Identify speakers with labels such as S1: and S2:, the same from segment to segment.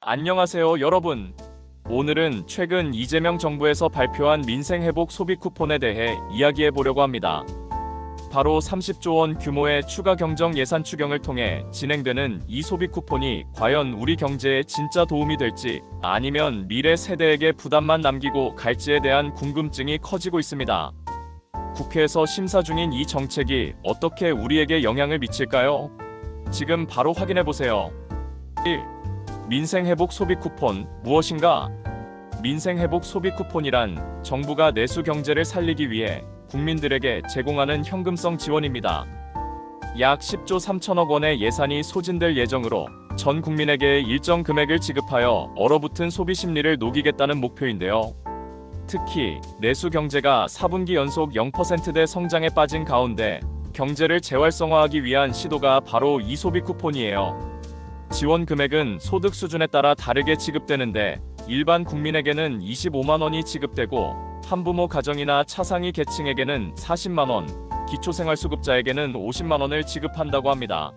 S1: 안녕하세요, 여러분. 오늘은 최근 이재명 정부에서 발표한 민생회복 소비 쿠폰에 대해 이야기해 보려고 합니다. 바로 30조 원 규모의 추가 경정 예산 추경을 통해 진행되는 이 소비 쿠폰이 과연 우리 경제에 진짜 도움이 될지 아니면 미래 세대에게 부담만 남기고 갈지에 대한 궁금증이 커지고 있습니다. 국회에서 심사 중인 이 정책이 어떻게 우리에게 영향을 미칠까요? 지금 바로 확인해 보세요. 1. 민생회복 소비 쿠폰 무엇인가? 민생회복 소비 쿠폰이란 정부가 내수 경제를 살리기 위해 국민들에게 제공하는 현금성 지원입니다. 약 10조 3천억 원의 예산이 소진될 예정으로 전 국민에게 일정 금액을 지급하여 얼어붙은 소비 심리를 녹이겠다는 목표인데요. 특히 내수 경제가 4분기 연속 0%대 성장에 빠진 가운데 경제를 재활성화하기 위한 시도가 바로 이 소비 쿠폰이에요. 지원 금액은 소득 수준에 따라 다르게 지급되는데 일반 국민에게는 25만 원이 지급되고 한부모 가정이나 차상위 계층에게는 40만 원, 기초생활수급자에게는 50만 원을 지급한다고 합니다.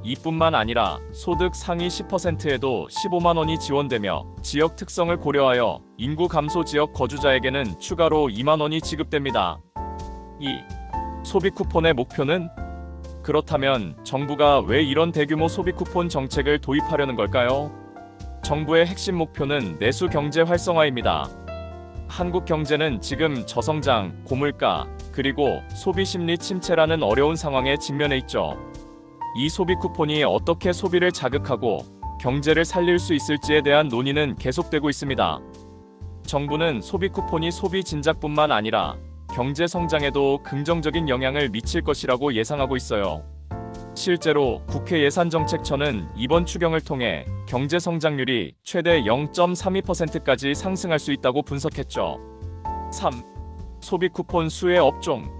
S1: 이뿐만 아니라 소득 상위 10%에도 15만 원이 지원되며 지역 특성을 고려하여 인구 감소 지역 거주자에게는 추가로 2만 원이 지급됩니다. 2. 소비 쿠폰의 목표는? 그렇다면 정부가 왜 이런 대규모 소비 쿠폰 정책을 도입하려는 걸까요? 정부의 핵심 목표는 내수 경제 활성화입니다. 한국 경제는 지금 저성장, 고물가, 그리고 소비 심리 침체라는 어려운 상황에 직면해 있죠. 이 소비 쿠폰이 어떻게 소비를 자극하고 경제를 살릴 수 있을지에 대한 논의는 계속되고 있습니다. 정부는 소비 쿠폰이 소비 진작뿐만 아니라 경제 성장에도 긍정적인 영향을 미칠 것이라고 예상하고 있어요. 실제로 국회 예산정책처는 이번 추경을 통해 경제 성장률이 최대 0.32%까지 상승할 수 있다고 분석했죠. 3. 소비 쿠폰 수혜 업종.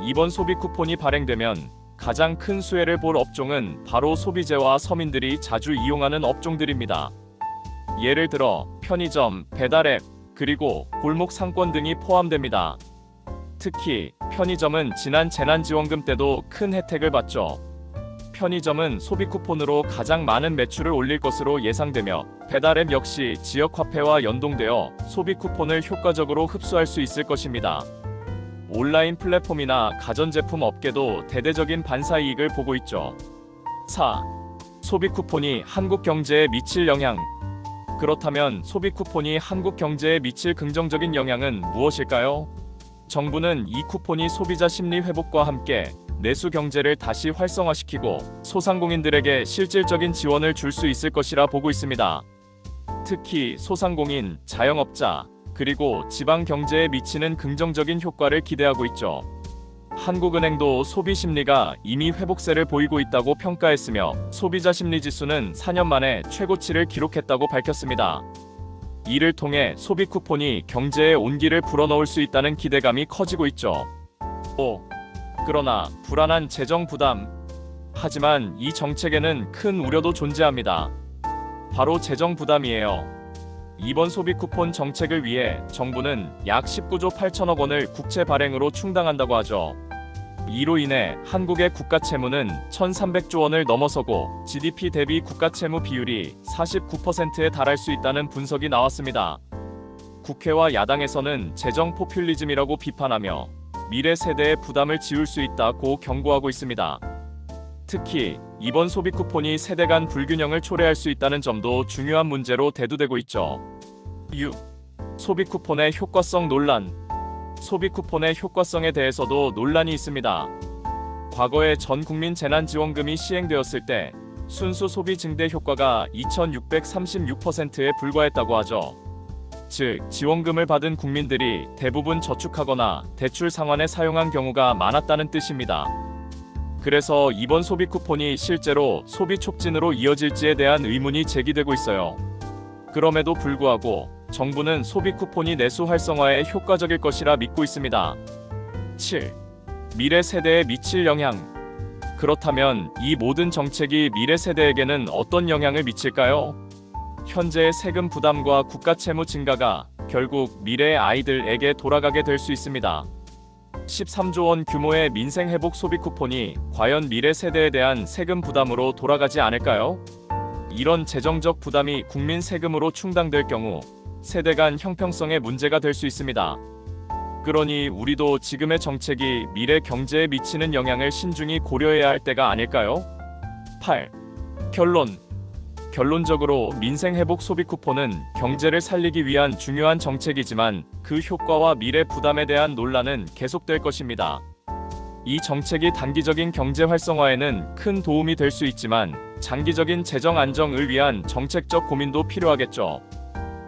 S1: 이번 소비 쿠폰이 발행되면 가장 큰 수혜를 볼 업종은 바로 소비재와 서민들이 자주 이용하는 업종들입니다. 예를 들어 편의점, 배달앱, 그리고 골목 상권 등이 포함됩니다. 특히 편의점은 지난 재난지원금 때도 큰 혜택을 받죠. 편의점은 소비 쿠폰으로 가장 많은 매출을 올릴 것으로 예상되며 배달앱 역시 지역화폐와 연동되어 소비 쿠폰을 효과적으로 흡수할 수 있을 것입니다. 온라인 플랫폼이나 가전제품 업계도 대대적인 반사이익을 보고 있죠. 4. 소비 쿠폰이 한국 경제에 미칠 영향. 그렇다면 소비 쿠폰이 한국 경제에 미칠 긍정적인 영향은 무엇일까요? 정부는 이 쿠폰이 소비자 심리 회복과 함께 내수 경제를 다시 활성화시키고 소상공인들에게 실질적인 지원을 줄 수 있을 것이라 보고 있습니다. 특히 소상공인, 자영업자, 그리고 지방 경제에 미치는 긍정적인 효과를 기대하고 있죠. 한국은행도 소비 심리가 이미 회복세를 보이고 있다고 평가했으며 소비자 심리 지수는 4년 만에 최고치를 기록했다고 밝혔습니다. 이를 통해 소비 쿠폰이 경제에 온기를 불어넣을 수 있다는 기대감이 커지고 있죠. 5. 그러나 불안한 재정 부담. 하지만 이 정책에는 큰 우려도 존재합니다. 바로 재정 부담이에요. 이번 소비 쿠폰 정책을 위해 정부는 약 19조 8천억 원을 국채 발행으로 충당한다고 하죠. 이로 인해 한국의 국가 채무는 1,300조 원을 넘어서고 GDP 대비 국가 채무 비율이 49%에 달할 수 있다는 분석이 나왔습니다. 국회와 야당에서는 재정 포퓰리즘이라고 비판하며 미래 세대의 부담을 지울 수 있다고 경고하고 있습니다. 특히 이번 소비 쿠폰이 세대 간 불균형을 초래할 수 있다는 점도 중요한 문제로 대두되고 있죠. 6. 소비 쿠폰의 효과성 논란. 소비 쿠폰의 효과성에 대해서도 논란이 있습니다. 과거에 전 국민 재난지원금이 시행되었을 때 순수 소비 증대 효과가 2,636%에 불과했다고 하죠. 즉, 지원금을 받은 국민들이 대부분 저축하거나 대출 상환에 사용한 경우가 많았다는 뜻입니다. 그래서 이번 소비 쿠폰이 실제로 소비 촉진으로 이어질지에 대한 의문이 제기되고 있어요. 그럼에도 불구하고 정부는 소비 쿠폰이 내수 활성화에 효과적일 것이라 믿고 있습니다. 7. 미래 세대에 미칠 영향. 그렇다면 이 모든 정책이 미래 세대에게는 어떤 영향을 미칠까요? 현재의 세금 부담과 국가 채무 증가가 결국 미래의 아이들에게 돌아가게 될 수 있습니다. 13조 원 규모의 민생회복 소비 쿠폰이 과연 미래 세대에 대한 세금 부담으로 돌아가지 않을까요? 이런 재정적 부담이 국민 세금으로 충당될 경우 세대 간 형평성에 문제가 될 수 있습니다. 그러니 우리도 지금의 정책이 미래 경제에 미치는 영향을 신중히 고려해야 할 때가 아닐까요? 8. 결론적으로 민생회복 소비 쿠폰은 경제를 살리기 위한 중요한 정책이지만 그 효과와 미래 부담에 대한 논란은 계속될 것입니다. 이 정책이 단기적인 경제 활성화에는 큰 도움이 될 수 있지만 장기적인 재정 안정을 위한 정책적 고민도 필요하겠죠.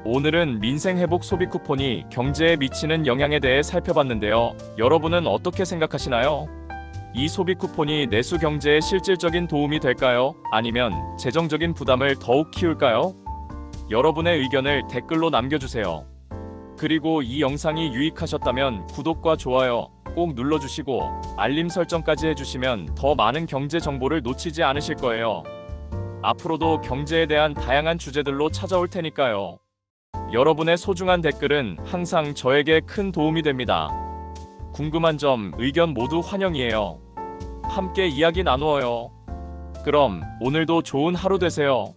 S1: 오늘은 민생회복 소비 쿠폰이 경제에 미치는 영향에 대해 살펴봤는데요. 여러분은 어떻게 생각하시나요? 이 소비 쿠폰이 내수 경제에 실질적인 도움이 될까요? 아니면 재정적인 부담을 더욱 키울까요? 여러분의 의견을 댓글로 남겨주세요. 그리고 이 영상이 유익하셨다면 구독과 좋아요 꼭 눌러주시고 알림 설정까지 해주시면 더 많은 경제 정보를 놓치지 않으실 거예요. 앞으로도 경제에 대한 다양한 주제들로 찾아올 테니까요. 여러분의 소중한 댓글은 항상 저에게 큰 도움이 됩니다. 궁금한 점, 의견 모두 환영이에요. 함께 이야기 나누어요. 그럼 오늘도 좋은 하루 되세요.